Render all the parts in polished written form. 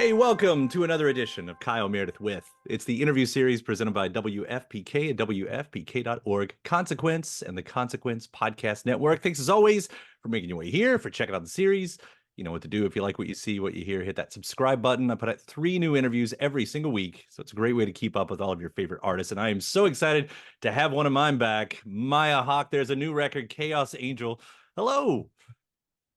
Hey, welcome to another edition of Kyle Meredith with. It's the interview series presented by WFPK and WFPK.org, Consequence, and the Consequence Podcast Network. Thanks as always for making your way here, for checking out the series. You know what to do if you like what you see, what you hear. Hit that subscribe button. I put out 3 new interviews every single week, so it's a great way to keep up with all of your favorite artists. And I am so excited to have one of mine back, Maya Hawke. There's a new record, Chaos Angel. Hello.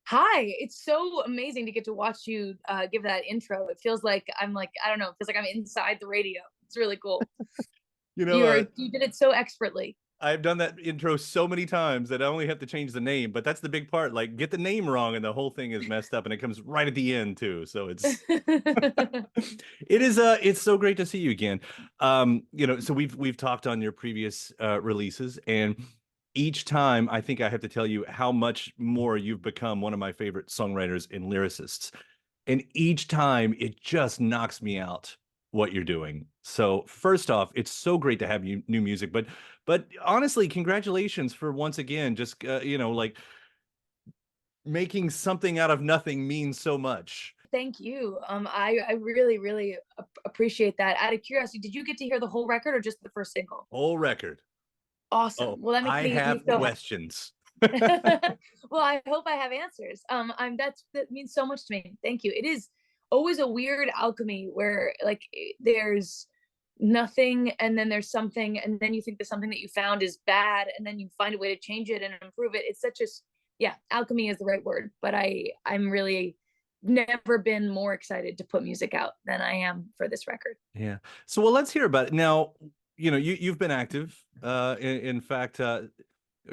Hi, it's so amazing to get to watch you give that intro. It feels like I don't know, it feels like I'm inside the radio. It's really cool. You know, You did it so expertly. I've done that intro so many times that I only have to change the name, but that's the big part. Like, get the name wrong and the whole thing is messed up, and it comes right at the end too. So it's it's so great to see you again. So we've talked on your previous releases, and each time I think I have to tell you how much more you've become one of my favorite songwriters and lyricists. And each time it just knocks me out what you're doing. So first off, it's so great to have you new music, but honestly, congratulations for once again just like making something out of nothing means so much. Thank you. I really, really appreciate that. Out of curiosity, did you get to hear the whole record or just the first single? Whole record. Oh, Awesome. Well, that makes I me have so questions. well, I hope I have answers. That means so much to me. Thank you. It is always a weird alchemy where like there's nothing and then there's something and then you think the something that you found is bad and then you find a way to change it and improve it. It's such a yeah, alchemy is the right word. But I'm really never been more excited to put music out than I am for this record. Yeah. So well, let's hear about it. Now, you've been active. In fact,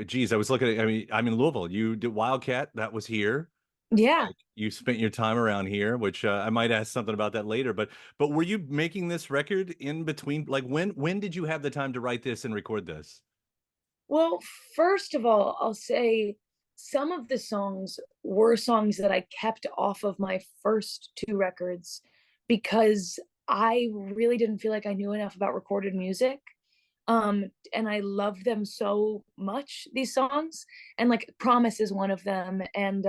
geez, I was looking at, I mean, I'm in Louisville. You did Wildcat, that was here. Yeah. Like you spent your time around here, which I might ask something about that later. But were you making this record in between? Like when did you have the time to write this and record this? Well, first of all, I'll say some of the songs were songs that I kept off of my first 2 records because I really didn't feel like I knew enough about recorded music. And I love them so much, these songs. And like Promise is one of them. And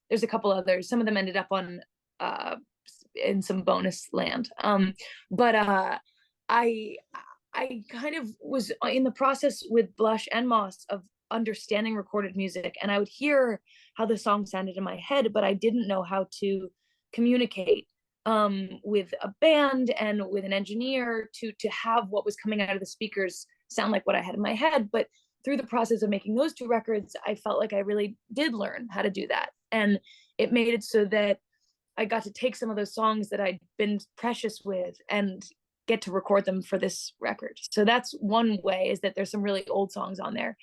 there's a couple others. Some of them ended up on uh in some bonus land. But I I kind of was in the process with Blush and Moss of understanding recorded music, and I would hear how the song sounded in my head, but I didn't know how to communicate with a band and with an engineer to have what was coming out of the speakers sound like what I had in my head. But through the process of making those 2 records, I felt like I really did learn how to do that, and it made it so that I got to take some of those songs that I'd been precious with and get to record them for this record. So that's one way, is that there's some really old songs on there.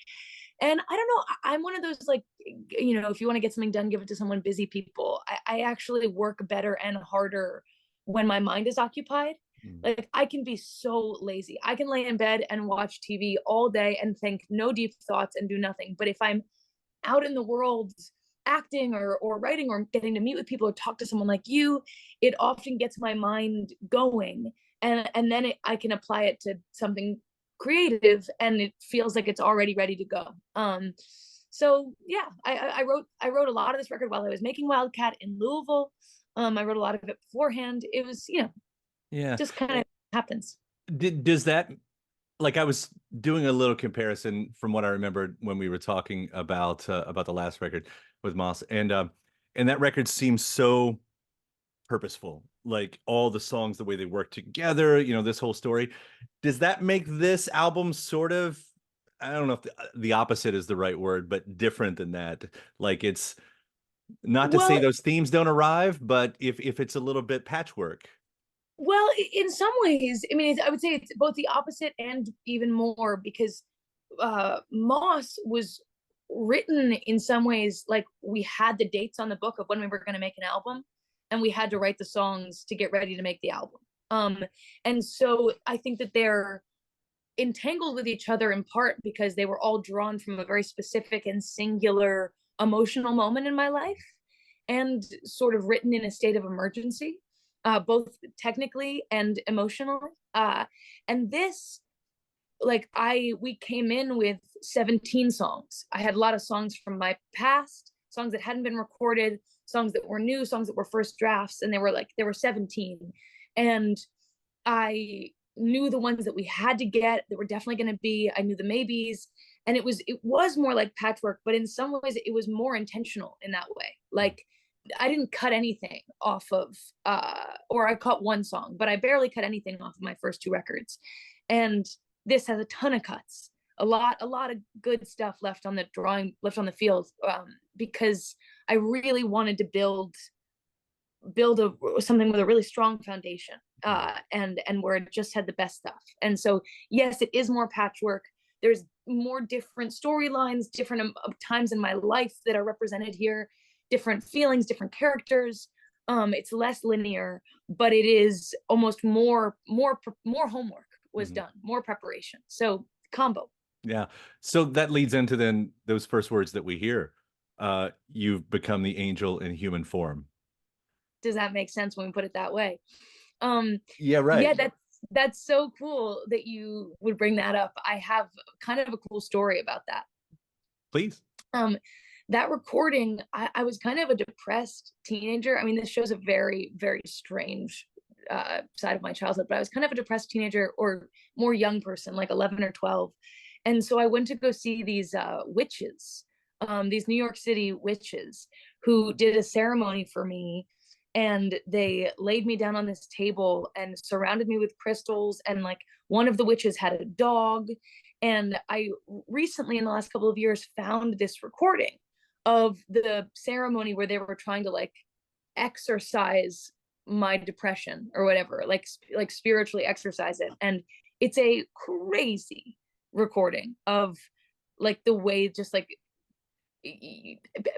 And I don't know, I'm one of those like, if you want to get something done, give it to someone busy people. I actually work better and harder when my mind is occupied. Mm. Like I can be so lazy. I can lay in bed and watch TV all day and think no deep thoughts and do nothing. But if I'm out in the world acting or writing or getting to meet with people or talk to someone like you, it often gets my mind going, and then I can apply it to something creative and it feels like it's already ready to go. So yeah, I wrote a lot of this record while I was making Wildcat in Louisville. I wrote a lot of it beforehand. It was, Yeah. just kind of happens. Does that, like, I was doing a little comparison from what I remembered when we were talking about the last record with Moss, and that record seems so purposeful, like all the songs, the way they work together, this whole story. Does that make this album sort of, I don't know if the opposite is the right word, but different than that? Like, it's not to say Well, those themes don't arrive, but if it's a little bit patchwork. Well, in some ways, I mean, I would say it's both the opposite and even more, because Moss was written in some ways like we had the dates on the book of when we were going to make an album, and we had to write the songs to get ready to make the album. And so I think that they're entangled with each other in part because they were all drawn from a very specific and singular emotional moment in my life, and sort of written in a state of emergency, both technically and emotionally. And this, like, we came in with 17 songs. I had a lot of songs from my past, songs that hadn't been recorded, songs that were new, songs that were first drafts, and there were 17. And I knew the ones that we had to get that were definitely going to be, I knew the maybes, and it was more like patchwork, but in some ways it was more intentional in that way. Like I didn't cut anything off of or I cut one song, but I barely cut anything off of my first two records. And this has a ton of cuts, a lot of good stuff left on the field, because I really wanted to build something with a really strong foundation, and where it just had the best stuff. And so yes, it is more patchwork. There's more different storylines, different times in my life that are represented here, different feelings, different characters. It's less linear, but it is almost more homework was done, more preparation. So combo. Yeah. So that leads into then those first words that we hear. You've become the angel in human form. Does that make sense when we put it that way? Yeah, right. Yeah, that's so cool that you would bring that up. I have kind of a cool story about that. Please. That recording, I was kind of a depressed teenager. I mean, this shows a very, very strange side of my childhood, but I was kind of a depressed teenager, or more young person, like 11 or 12. And so I went to go see these witches, these New York City witches, who did a ceremony for me. And they laid me down on this table and surrounded me with crystals. And like one of the witches had a dog. And I recently, in the last couple of years, found this recording of the ceremony where they were trying to like exorcise my depression or whatever, like spiritually exercise it. And it's a crazy recording of like the way, just like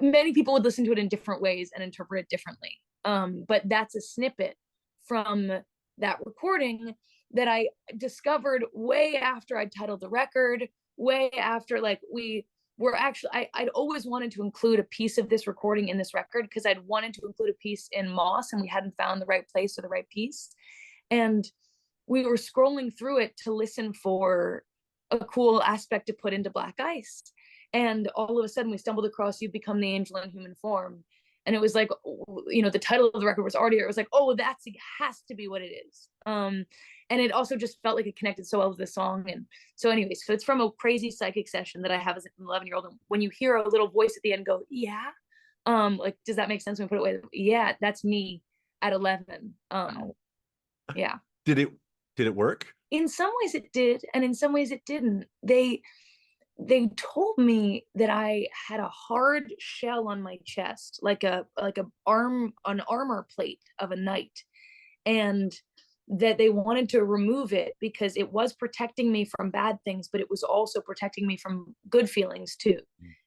many people would listen to it in different ways and interpret it differently. But that's a snippet from that recording that I discovered way after I titled the record, way after like we were actually, I'd always wanted to include a piece of this recording in this record, because I'd wanted to include a piece in Moss and we hadn't found the right place or the right piece. And we were scrolling through it to listen for a cool aspect to put into Black Ice. And all of a sudden we stumbled across You've Become the Angel in Human Form. And it was like, you know, the title of the record was already, it was like, oh, it has to be what it is. And it also just felt like it connected so well with the song. And so anyway, so it's from a crazy psychic session that I have as an 11-year-old. And when you hear a little voice at the end go, yeah, like, does that make sense when we put it away? Yeah, that's me at 11. Yeah. Did it work? In some ways it did, and in some ways it didn't. They told me that I had a hard shell on my chest, like an armor plate of a knight, and that they wanted to remove it because it was protecting me from bad things, but it was also protecting me from good feelings too.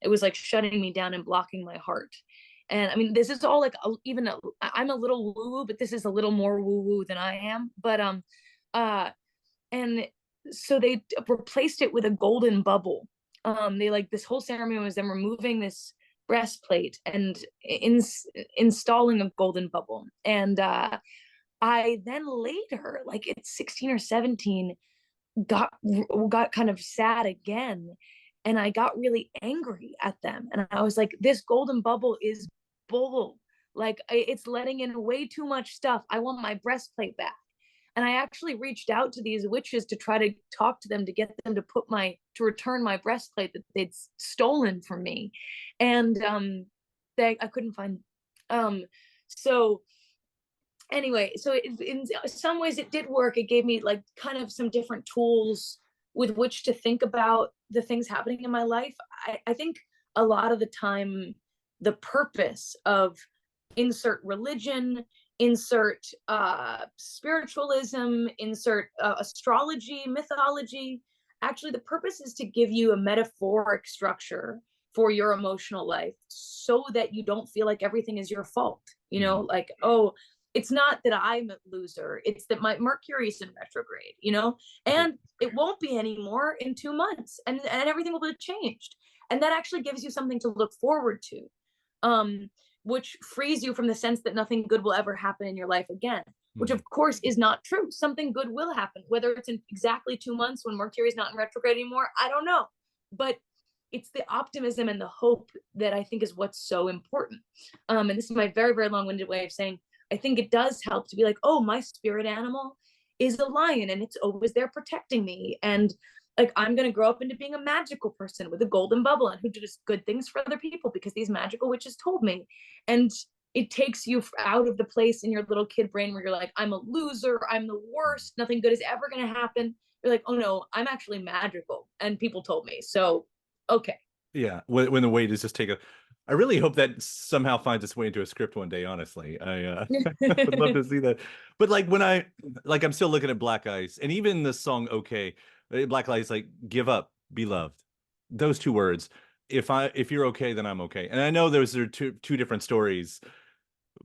It was like shutting me down and blocking my heart. And I mean, this is all like I'm a little woo woo, but this is a little more woo woo than I am. But and so they replaced it with a golden bubble. They like, this whole ceremony was them removing this breastplate and installing a golden bubble. And I then later, like at 16 or 17, got kind of sad again, and I got really angry at them. And I was like, this golden bubble is bull. Like, it's letting in way too much stuff. I want my breastplate back. And I actually reached out to these witches to try to talk to them, to get them to return my breastplate that they'd stolen from me. And I couldn't find. So anyway, so in some ways it did work. It gave me like kind of some different tools with which to think about the things happening in my life. I think a lot of the time, the purpose of insert religion, insert spiritualism, insert astrology, mythology. Actually, the purpose is to give you a metaphoric structure for your emotional life so that you don't feel like everything is your fault. You know, like, oh, it's not that I'm a loser. It's that my Mercury's in retrograde, you know, and it won't be anymore in 2 months, and everything will be changed. And that actually gives you something to look forward to. Which frees you from the sense that nothing good will ever happen in your life again, which of course is not true. Something good will happen, whether it's in exactly 2 months when Mercury is not in retrograde anymore. I don't know. But it's the optimism and the hope that I think is what's so important. And this is my very, very long-winded way of saying, I think it does help to be like, oh, my spirit animal is a lion and it's always there protecting me. And like, I'm going to grow up into being a magical person with a golden bubble and who does good things for other people because these magical witches told me. And it takes you out of the place in your little kid brain where you're like, I'm a loser, I'm the worst, nothing good is ever going to happen. You're like, oh no, I'm actually magical and people told me. So, okay. Yeah, when the weight is just take a. I really hope that somehow finds its way into a script one day. Honestly, I would love to see that. But like when I'm still looking at Black Ice, and even the song "Okay," Black Ice, like "Give Up, Be Loved," those two words. If you're okay, then I'm okay. And I know those are two different stories,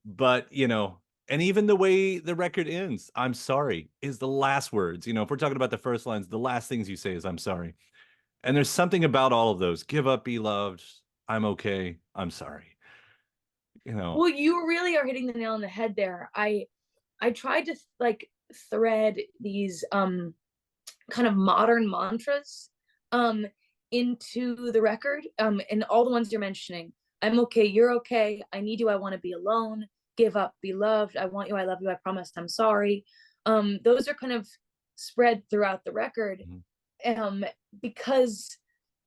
but and even the way the record ends, "I'm sorry" is the last words. If we're talking about the first lines, the last things you say is "I'm sorry." And there's something about all of those. Give up, be loved. I'm okay. I'm sorry. Well, you really are hitting the nail on the head there. I tried to like thread these kind of modern mantras into the record, and all the ones you're mentioning. I'm okay, you're okay, I need you, I want to be alone, give up, be loved, I want you, I love you, I promise, I'm sorry. Those are kind of spread throughout the record. Because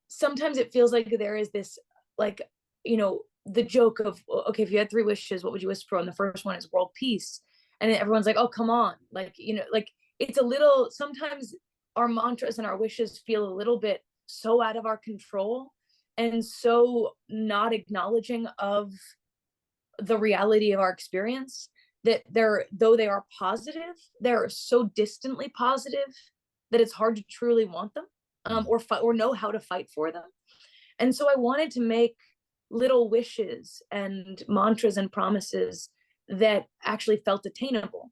sometimes it feels like there is this, like, the joke of, okay, if you had 3 wishes, what would you wish for? And the first one is world peace, and everyone's like, oh, come on, like, like, it's a little, sometimes our mantras and our wishes feel a little bit so out of our control and so not acknowledging of the reality of our experience, that though they are positive, they're so distantly positive that it's hard to truly want them, or know how to fight for them. And so I wanted to make little wishes and mantras and promises that actually felt attainable.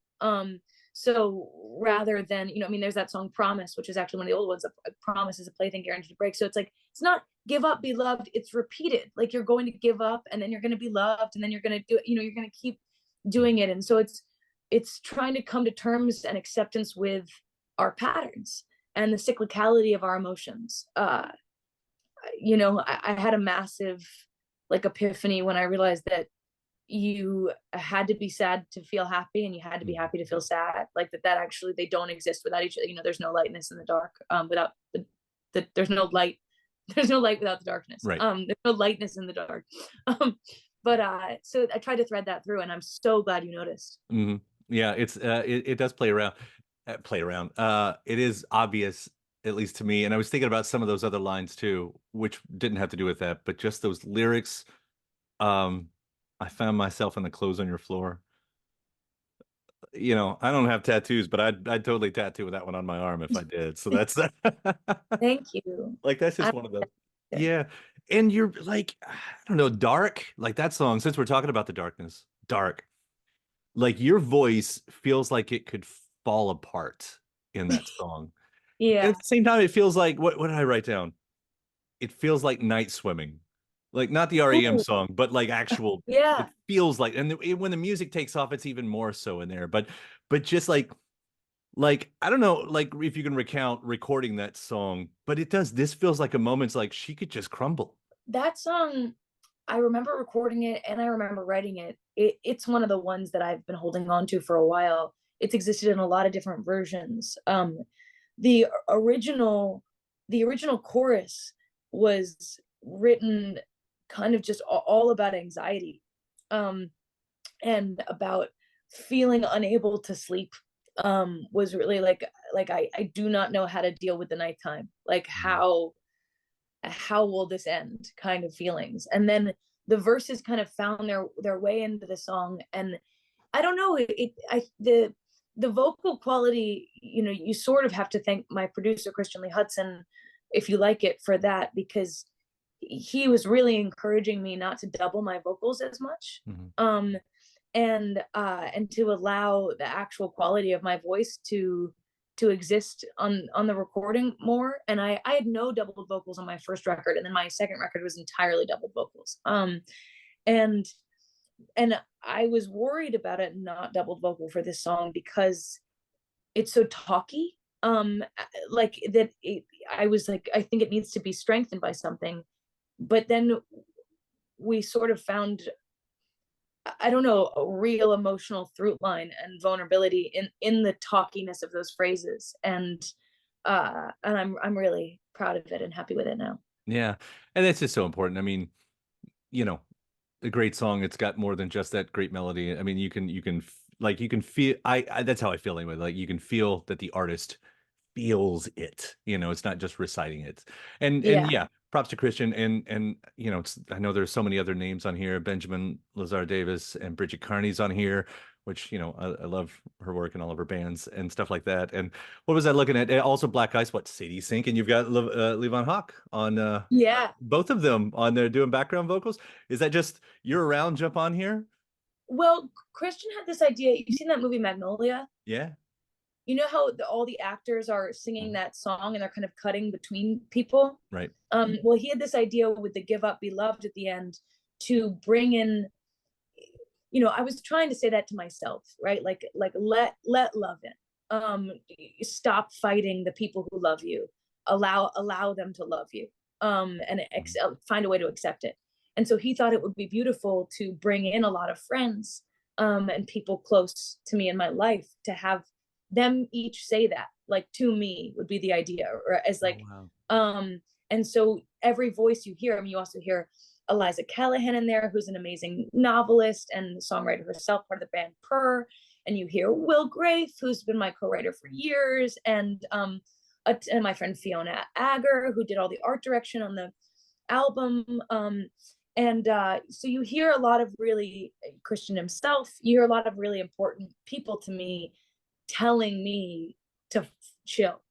So rather than, there's that song Promise, which is actually one of the old ones. A promise is a plaything guaranteed to break. So it's like, it's not give up, be loved. It's repeated. Like, you're going to give up and then you're going to be loved and then you're going to do it. You're going to keep doing it. And so it's trying to come to terms and acceptance with our patterns and the cyclicality of our emotions. I had a massive like epiphany when I realized that you had to be sad to feel happy and you had to be happy to feel sad, like that actually they don't exist without each other. There's no lightness in the dark, without there's no light without the darkness. Right. There's no lightness in the dark. But so I tried to thread that through, and I'm so glad you noticed. Mm-hmm. Yeah, it does play around. It is obvious, at least to me, and I was thinking about some of those other lines too, which didn't have to do with that, but just those lyrics. I found myself in the clothes on your floor. I don't have tattoos, but I'd totally tattoo that one on my arm if I did. So that's Thank you. like, that's just one of those. Yeah. And you're like, I don't know, dark, like that song, since we're talking about the darkness, dark, like your voice feels like it could fall apart in that song. Yeah. And at the same time, it feels like, what did I write down? It feels like night swimming. Like, not the REM Ooh. song, but like actual. Yeah. It feels like, and when the music takes off, it's even more so in there. But just like I don't know, like if you can recount recording that song, but it does. This feels like a moment's like she could just crumble. That song, I remember recording it and I remember writing it. It's one of the ones that I've been holding on to for a while. It's existed in a lot of different versions. The original chorus was written kind of just all about anxiety, and about feeling unable to sleep. Was really like I do not know how to deal with the nighttime. Like, how will this end kind of feelings. And then the verses kind of found their way into the song, and I don't know, the vocal quality, you sort of have to thank my producer Christian Lee Hudson, if you like it, for that, because he was really encouraging me not to double my vocals as much. And to allow the actual quality of my voice to exist on the recording more. And I had no doubled vocals on my first record, and then my second record was entirely doubled vocals. And I was worried about it not doubled vocal for this song because it's so talky. Like that, I was like, I think it needs to be strengthened by something. but then we sort of found, I don't know, a real emotional through line and vulnerability in the talkiness of those phrases, and I'm really proud of it and happy with it now. Yeah. And it's just so important. I mean, you know, a great song, it's got more than just that great melody. I mean, like you can feel I that's how I feel anyway. Like you can feel that the artist feels it. It's not just reciting it. And Yeah, yeah, props to Christian and I know there's so many other names on here. Benjamin Lazar Davis and Bridget Carney's on here, which I love her work and all of her bands and stuff like that. And what was I looking at? Also Black Ice, what Sadie Sink, and you've got Levon Hawke on yeah. both of them on there doing background vocals. Is that just you're around, jump on here? Well, Christian had this idea. You've seen that movie Magnolia? Yeah. You know how all the actors are singing that song and they're kind of cutting between people? Right. Well, he had this idea with the "Give Up, Be Loved" at the end to bring in. I was trying to say that to myself, right? Like let love in. Stop fighting the people who love you. Allow them to love you. And find a way to accept it. And so he thought it would be beautiful to bring in a lot of friends, and people close to me in my life, to have them each say that, like, to me, would be the idea, or as like, Oh, and so every voice you hear, I mean, you also hear Eliza Callahan in there, who's an amazing novelist and songwriter herself, part of the band Purr. And you hear Will Grafe, who's been my co-writer for years, and my friend Fiona Agger, who did all the art direction on the album. So you hear a lot of really, Christian himself, you hear a lot of really important people to me telling me to chill,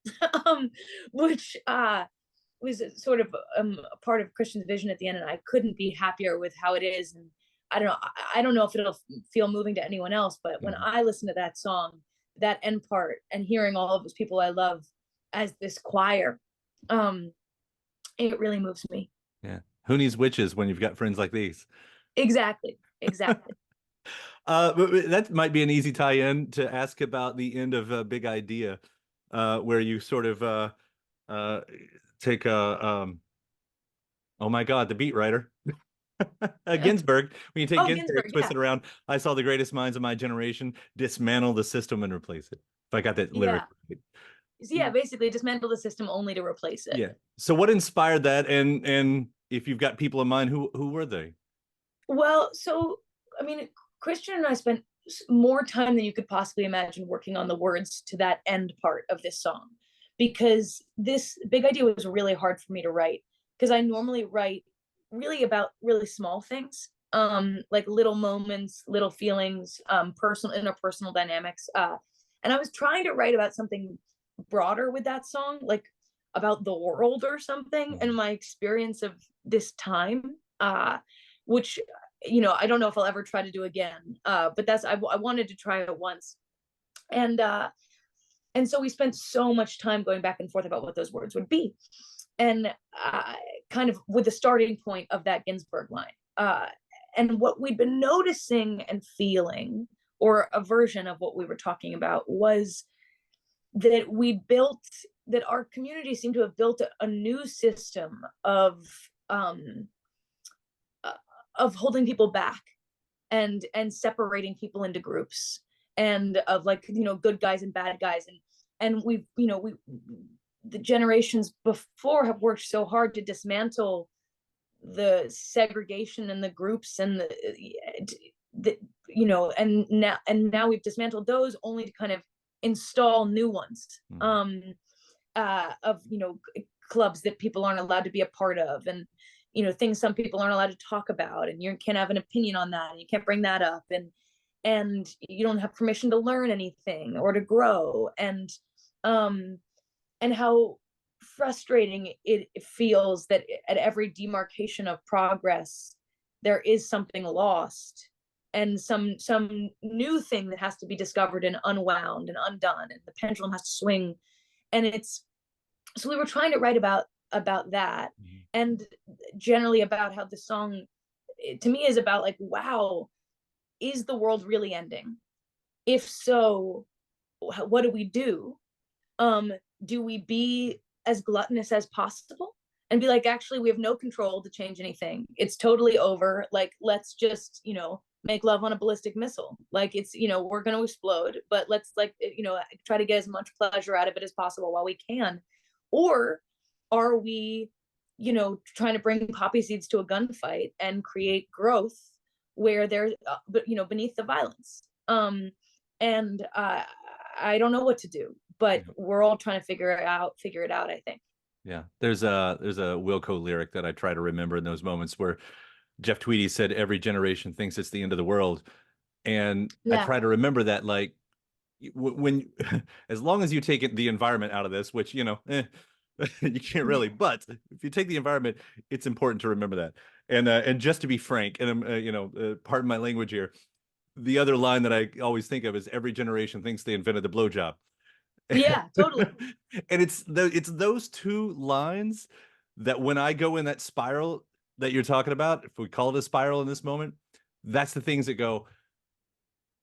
which was sort of a part of Christian's vision at the end, and I couldn't be happier with how it is. And I don't know if it'll feel moving to anyone else, but when I listen to that song, that end part, and hearing all of those people I love as this choir, it really moves me. yeah. Who needs witches when you've got friends like these? Exactly. But that might be an easy tie-in to ask about the end of Big Idea, where you sort of take a oh my God, the beat writer. Ginsberg. When you take Oh, Ginsberg, Ginsberg, twist yeah. it around. I saw the greatest minds of my generation dismantle the system and replace it. If I got that lyric Yeah. right. Yeah, basically dismantle the system only to replace it. Yeah. So what inspired that? And if you've got people in mind, who were they? Well, so I mean, Christian and I spent more time than you could possibly imagine working on the words to that end part of this song, because this Big Idea was really hard for me to write, because I normally write really about really small things, like little moments, little feelings, personal interpersonal dynamics, and I was trying to write about something broader with that song, like about the world or something, and my experience of this time, which, I don't know if I'll ever try to do again. But I wanted to try it once. And so we spent so much time going back and forth about what those words would be. And kind of with the starting point of that Ginsberg line. And what we'd been noticing and feeling, or a version of what we were talking about, was that our community seemed to have built a new system of holding people back, and separating people into groups, and of, like, good guys and bad guys, and the generations before have worked so hard to dismantle the segregation in the groups, and and now we've dismantled those only to kind of install new ones, of clubs that people aren't allowed to be a part of, and things some people aren't allowed to talk about, and you can't have an opinion on that, and you can't bring that up, and you don't have permission to learn anything or to grow, and how frustrating it feels that at every demarcation of progress there is something lost, and some new thing that has to be discovered and unwound and undone, and the pendulum has to swing. And it's so we were trying to write about that, and generally about how the song, to me, is about, like, wow, is the world really ending? If so, what do we do? Do we be as gluttonous as possible and be like, actually, we have no control to change anything. It's totally over. Like, let's just, make love on a ballistic missile. Like, it's, we're going to explode, but let's, like, try to get as much pleasure out of it as possible while we can. Or are we, trying to bring poppy seeds to a gunfight and create growth where they're, beneath the violence? And I don't know what to do, but we're all trying to figure it out, I think. Yeah. There's a Wilco lyric that I try to remember in those moments where Jeff Tweedy said every generation thinks it's the end of the world. And I Yeah. try to remember that, like, when as long as you take the environment out of this, which you can't really, but if you take the environment, it's important to remember that. And just to be frank, and pardon my language here, the other line that I always think of is every generation thinks they invented the blowjob. Yeah, totally. And it's those two lines that when I go in that spiral that you're talking about, if we call it a spiral in this moment, that's the things that go,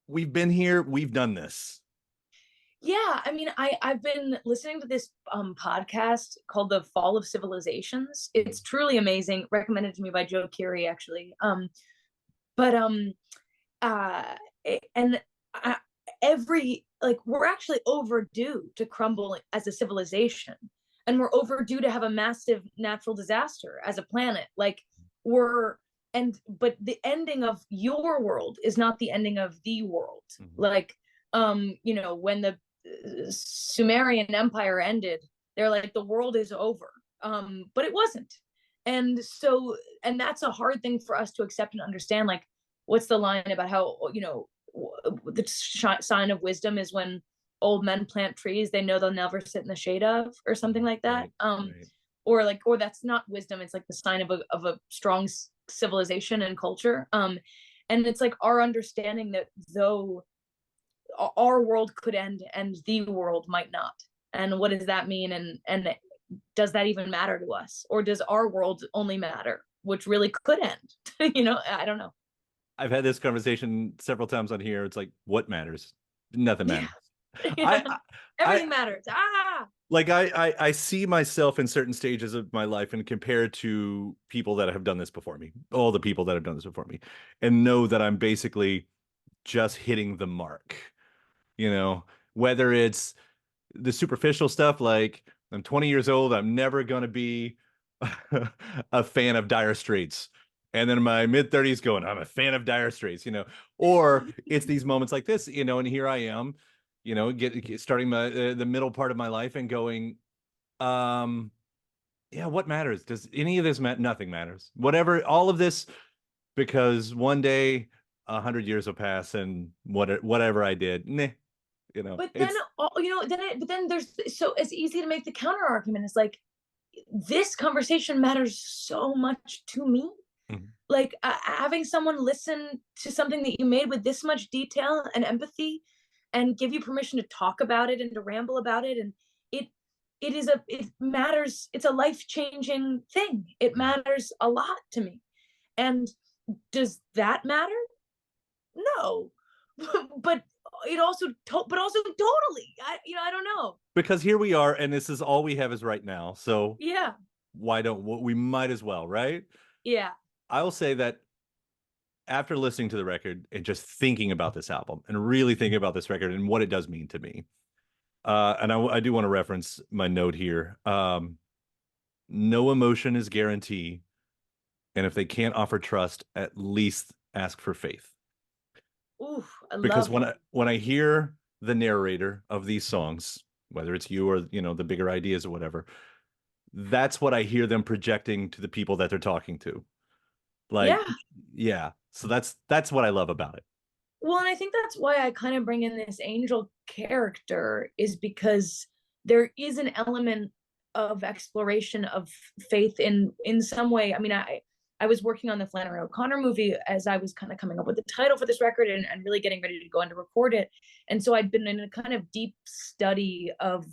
we've been here, we've done this. Yeah, I mean, I've been listening to this podcast called The Fall of Civilizations. It's truly amazing, recommended to me by Joe Keery, actually. But and every, like, we're actually overdue to crumble as a civilization, and we're overdue to have a massive natural disaster as a planet. Like, but the ending of your world is not the ending of the world. Like, when the Sumerian Empire ended, they're like, the world is over, but it wasn't. And that's a hard thing for us to accept and understand. Like, what's the line about how the sign of wisdom is when old men plant trees they know they'll never sit in the shade of, or something like that. Right. Or that's not wisdom, it's like the sign of a strong civilization and culture. And it's like our understanding that though our world could end and the world might not, and what does that mean, and does that even matter to us, or does our world only matter, which really could end? I don't know. I've had this conversation several times on here. It's like, what matters? Nothing matters. Yeah. Everything matters. Like, I see myself in certain stages of my life and compare to people that have done this before me, all the people that have done this before me, and know that I'm basically just hitting the mark. Whether it's the superficial stuff, like I'm 20 years old, I'm never going to be a fan of Dire Straits. And then in my mid 30s going, I'm a fan of Dire Straits, or it's these moments like this, and here I am, starting the middle part of my life and going, yeah, what matters? Does any of this matter? Nothing matters. Whatever, all of this, because one day 100 years will pass and whatever I did, nah, But then, but then there's, so it's easy to make the counter argument. It's like, this conversation matters so much to me. Like, having someone listen to something that you made with this much detail and empathy, and give you permission to talk about it and to ramble about it, and it matters. It's a life-changing thing. It matters a lot to me. And does that matter? No. but also totally, I don't know, because here we are and this is all we have is right now, so yeah, why don't we might as well, right? Yeah. I will say that after listening to the record and just thinking about this album and really thinking about this record and what it does mean to me, and I do want to reference my note here, no emotion is guarantee, and if they can't offer trust, at least ask for faith. Ooh, because when I hear the narrator of these songs, whether it's you or the bigger ideas or whatever, that's what I hear them projecting to the people that they're talking to. Like, yeah. So that's what I love about it. Well, and I think that's why I kind of bring in this angel character, is because there is an element of exploration of faith in some way. I mean, I was working on the Flannery O'Connor movie as I was kind of coming up with the title for this record, and really getting ready to go in to record it. And so I'd been in a kind of deep study of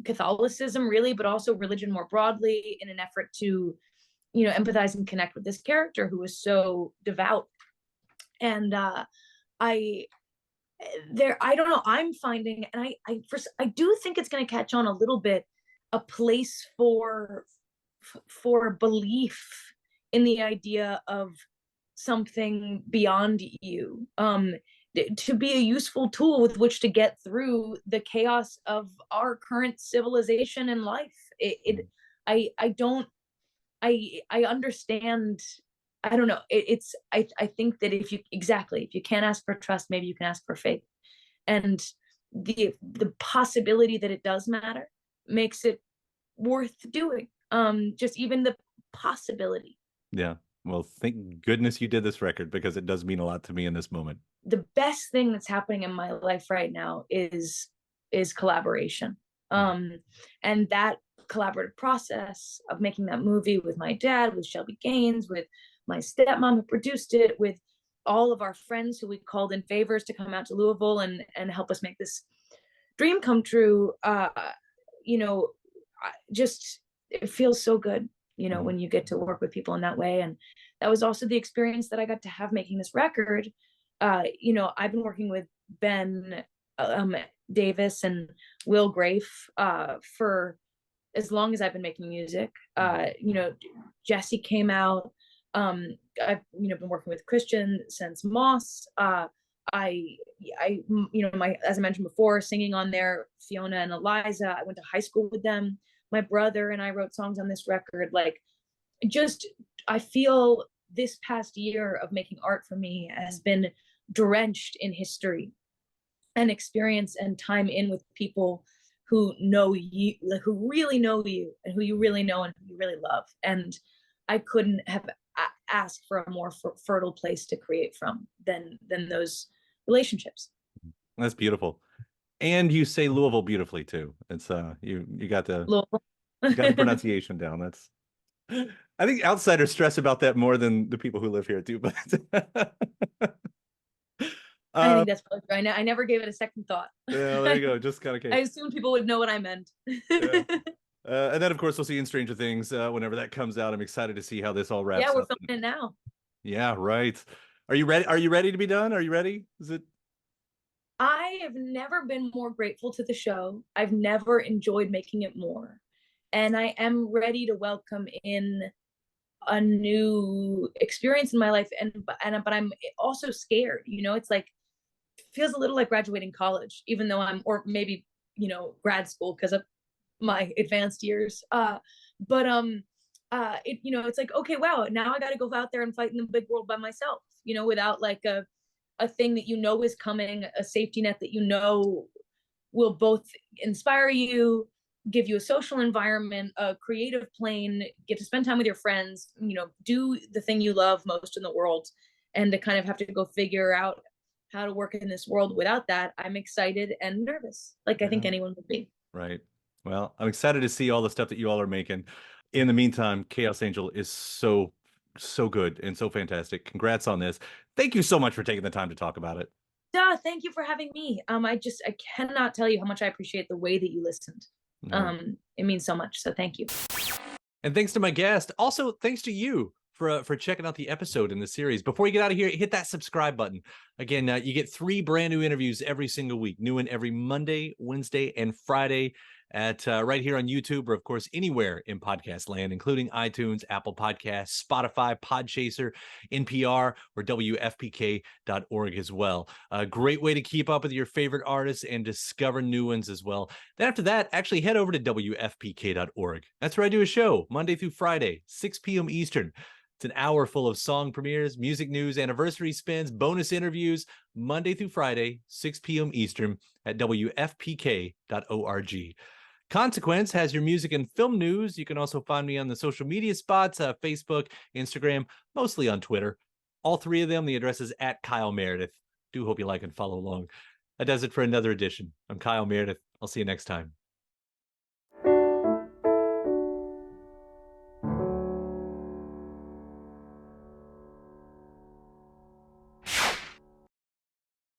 Catholicism, really, but also religion more broadly, in an effort to, empathize and connect with this character who was so devout. And I don't know, I'm finding, and I do think it's going to catch on a little bit. a place for belief in the idea of something beyond you, to be a useful tool with which to get through the chaos of our current civilization and life. I don't, I understand. I don't know. I think that if you can't ask for trust, maybe you can ask for faith. And the possibility that it does matter makes it worth doing. Just even the possibility. Yeah. Well, thank goodness you did this record, because it does mean a lot to me in this moment. The best thing that's happening in my life right now is collaboration. And that collaborative process of making that movie with my dad, with Shelby Gaines, with my stepmom who produced it, with all of our friends who we called in favors to come out to Louisville and help us make this dream come true. You know, just, it feels so good, you know, when you get to work with people in that way. And that was also the experience that I got to have making this record. You know, I've been working with Ben Davis and Will Grafe for as long as I've been making music. You know, Jesse came out. I've, you know, been working with Christian since Moss. You know, as I mentioned before, singing on there, Fiona and Eliza. I went to high school with them. My brother and I wrote songs on this record. Like, just, I feel this past year of making art for me has been drenched in history and experience and time in with people who know you, like, who really know you and who you really know and who you really love. And I couldn't have asked for a more fertile place to create from than those relationships. That's beautiful. And you say Louisville beautifully too. It's you got the Louisville. you got the pronunciation down. That's, I think outsiders stress about that more than the people who live here do. But I think that's probably right. I never gave it a second thought. Yeah, there you go. Just kind of. I assumed people would know what I meant. Yeah. And then, of course, we'll see in Stranger Things whenever that comes out. I'm excited to see how this all wraps up. Yeah, we're filming it now. Yeah, right. Are you ready? Are you ready to be done? Are you ready? Is it? I have never been more grateful to the show. I've never enjoyed making it more. And I am ready to welcome in a new experience in my life. But I'm also scared. You know, it's like, it feels a little like graduating college, even though or maybe, you know, grad school because of my advanced years. You know, it's like, okay, wow, now I got to go out there and fight in the big world by myself, you know, without like a thing that you know is coming, a safety net that you know will both inspire you, give you a social environment, a creative plane, get to spend time with your friends, you know, do the thing you love most in the world, and to kind of have to go figure out how to work in this world without that. I'm excited and nervous, like I think anyone would be. Right. Well, I'm excited to see all the stuff that you all are making. In the meantime, Chaos Angel is so good and so fantastic. Congrats on this. Thank you so much for taking the time to talk about it. Duh, thank you for having me. I cannot tell you how much I appreciate the way that you listened. It means so much. So thank you. And thanks to my guest. Also, thanks to you for checking out the episode in the series. Before you get out of here, hit that subscribe button. Again, you get 3 brand new interviews every single week. New one every Monday, Wednesday, and Friday at right here on YouTube, or of course anywhere in podcast land, including iTunes, Apple Podcasts, Spotify, Podchaser, NPR, or WFPK.org as well. A great way to keep up with your favorite artists and discover new ones as well. Then after that, actually head over to WFPK.org. That's where I do a show Monday through Friday, 6 p.m. Eastern. It's an hour full of song premieres, music news, anniversary spins, bonus interviews, Monday through Friday, 6 p.m. Eastern at WFPK.org. Consequence has your music and film news. You can also find me on the social media spots, Facebook, Instagram, mostly on Twitter. All 3 of them, the address is at Kyle Meredith. Do hope you like and follow along. That does it for another edition. I'm Kyle Meredith. I'll see you next time.